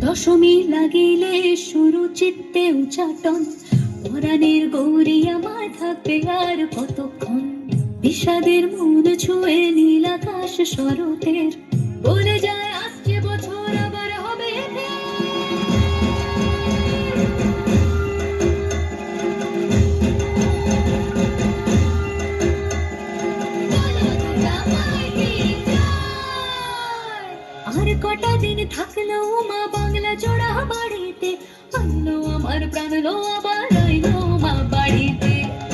দশমী লাগিলে শুরু চিত্তে উচাটন, পরাণের গৌরী আমার থাকবে আর কতক্ষণ। বিষাদের মন ছুঁয়ে নীল আকাশ শরতের, বলে যায় আসছে বছর আবার হবে আর কটা দিন থাকলো মা বাংলা জোড়া বাড়িতে, আইলো আমার প্রাণ লো আবার আইলো মা বাড়িতে।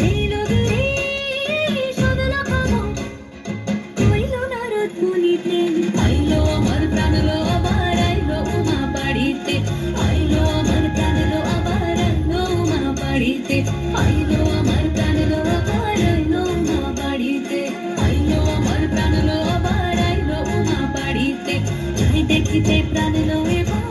এলো গিরি শোনলা খবর, কইলো নারদ মুনিতে, আইলো আমার প্রাণ লো আবার আইলো মা বাড়িতে, আইলো আমার প্রাণ লো আবার আইলো মা বাড়িতে, আইলো আমার প্রাণ লো আবার আইলো মা বাড়িতে, আইলো আমার প্রাণ লো আবার আইলো মা বাড়িতে। যাই দেখিতে প্রাণ লো এবার,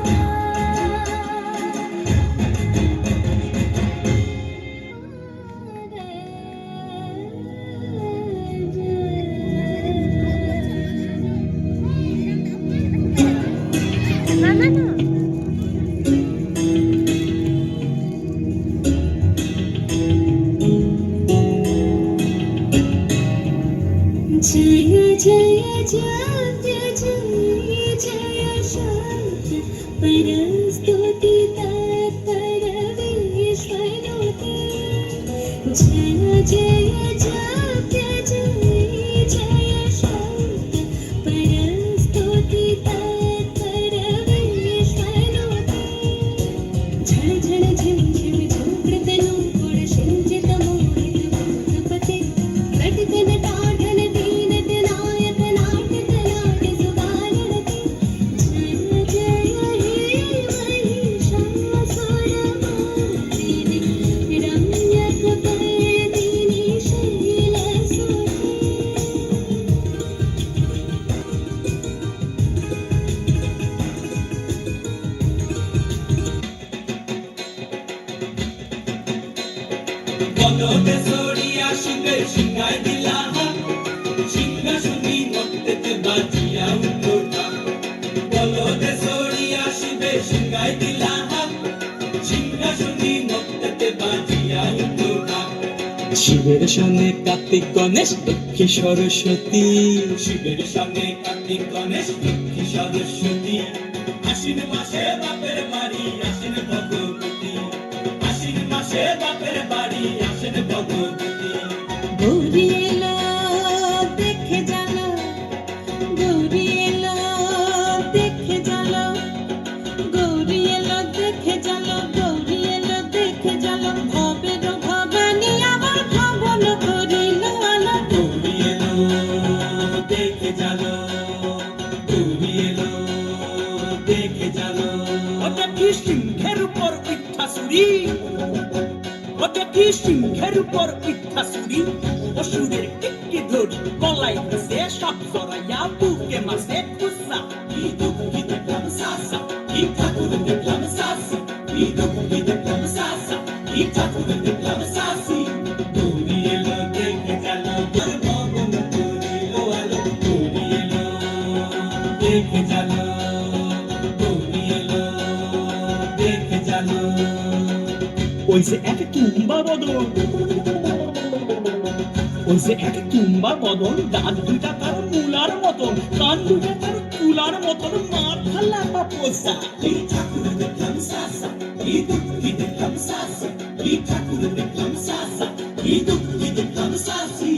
जय जय जय जय जय शांति परस्तुति तत्पर विश्वनुते। जय जय जय जय जय शांति परस्तुति तत्पर विश्वनुते। झण झण झिम झिम झोंकृत नूपुर सिंचित मोहित भूतपते। नटकन टाढन दीनत नायक नाटक नाट्य सुगारणते। जय जय हे महिषासुरमर्दिनि रम्यकपर्दिनि शैलसुते। বলদে সরিয়া শিবে সিংহাই দিলা, সিংহাসনী মত্তেতে বাজিয়া উঠোটা। বলদে সরিয়া শিবে সিংহাই দিলা, সিংহাসনী মত্তেতে বাজিয়া উঠোটা। শিবের সঙ্গে কার্তিক গণেশ লক্ষ্মী সরস্বতী, শিবের সঙ্গে কার্তিক গণেশ লক্ষ্মী সরস্বতী। আশ্বিন মাসে বাপের বাড়ি আসেন ভগবতী, আশ্বিন মাসে বাপের বাড়ি আসেন ভগবতী। গৌরী এলো দেখে জানো, গৌরী এলো দেখে জানো, গৌরী এলো দেখে জানো, গৌরী এলো দেখে জানো। ভবের ভবানী আমার ভবন করিল আলো। গৌরী এলো দেখে জানো, গৌরী এলো দেখে জানো। ওটা কি সিংহের উপর উঠা-সুরি, ওটা কি সিংহের উপর উঠা-সুরি। অসুরের টিকি ধরি গলাইতেছে সব জড়াইয়া বুকে মাসে খুসা। কি দুঃখী দেখলাম সাসা, কি ঠাকুর দেখলাম সাসি, কি দুঃখী দেখলাম সাসা, কি ঠাকুর দেখলাম সাসি। গৌরী এলো দেখে গেল আর ভবন করিল আলো। গৌরী এলো দেখে গেল, গৌরী এলো দেখে গেল। ওই যে এক কিংবা বদল, ওই যে এক তুম্বা বদন, দাঁত দুটা তার মূলার মতন, কান দুটা তার তুলার মতন, মাথা লাপা পোষা। এই ঠাকুর দেখলাম সাসা, এই দুঃখী দেখলাম সাসি, এই ঠাকুর দেখলাম সাসা, এই দুঃখী দেখলাম সাসি।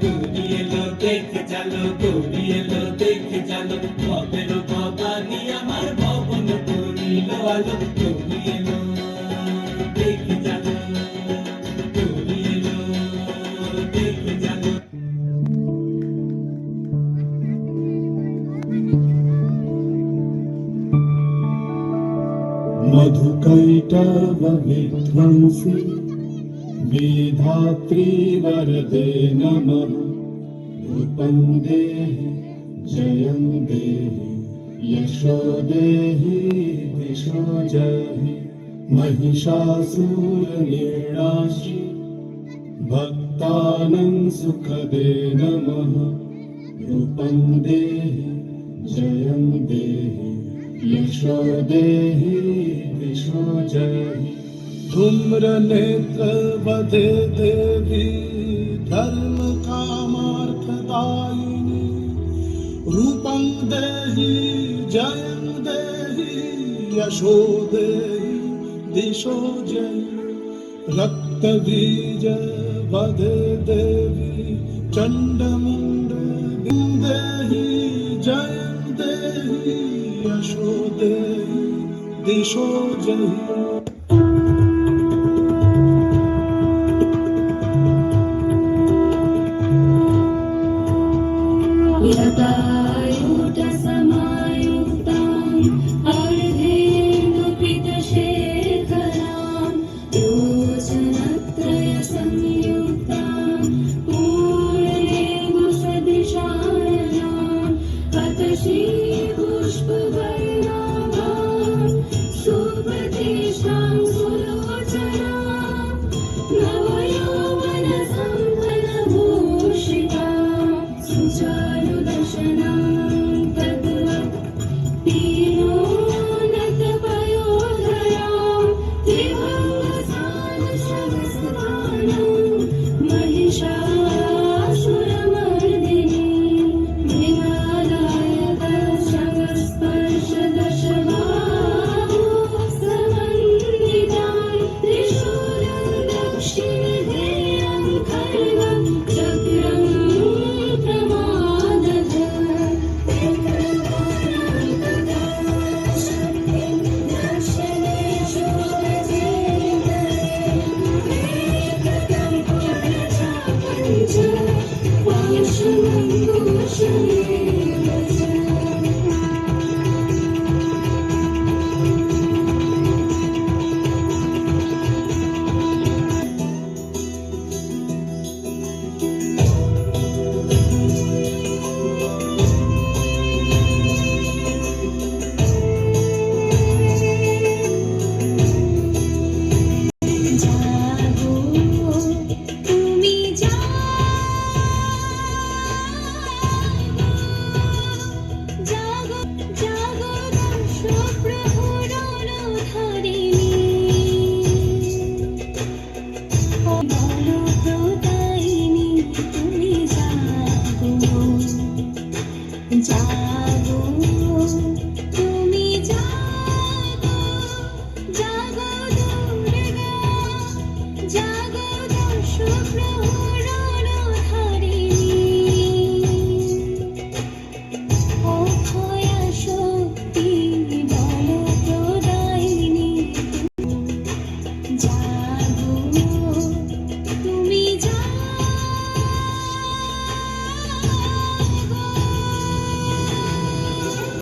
গৌরী এলো দেখে চলো, গৌরী এলো দেখে চলো, ভবের ভবানী আমার ভবন করিল আলো। গৌরী এলো দেখে চলো, গৌরী এলো দেখে চলো। मधुकैटव विध्वंसि वेधात्री वरदे नमः। रूपं देहि जयं देहि यशो देहि दिशो जहि। महिषासुरनिर्णाशि भक्तानां सुखदे नमः। रूपं देहि जयं देहि यशो देहि दिशो जहि। धूम्र नेत्र वधे देवी धर्म कामार्थदायिनी। रूपं देहि जयं देहि यशो देहि दिशो जहि। रक्त बीज वधे देवी चंडमुंड देहि जयं देहि यशो देहि दिशो जहि। यदायुधसमायुक्ताम् अर्धेन्दुपितशेखराम् योजनत्रयसंयुक्ताम् पूर्णेन्दुसदृशायाम् हतश्रीपुष्पवर्णाभाम् सुप्रतिष्ठां सुलोचनाम् नवयौवनसम्भनभूषिताम् सुचारुदशनाम्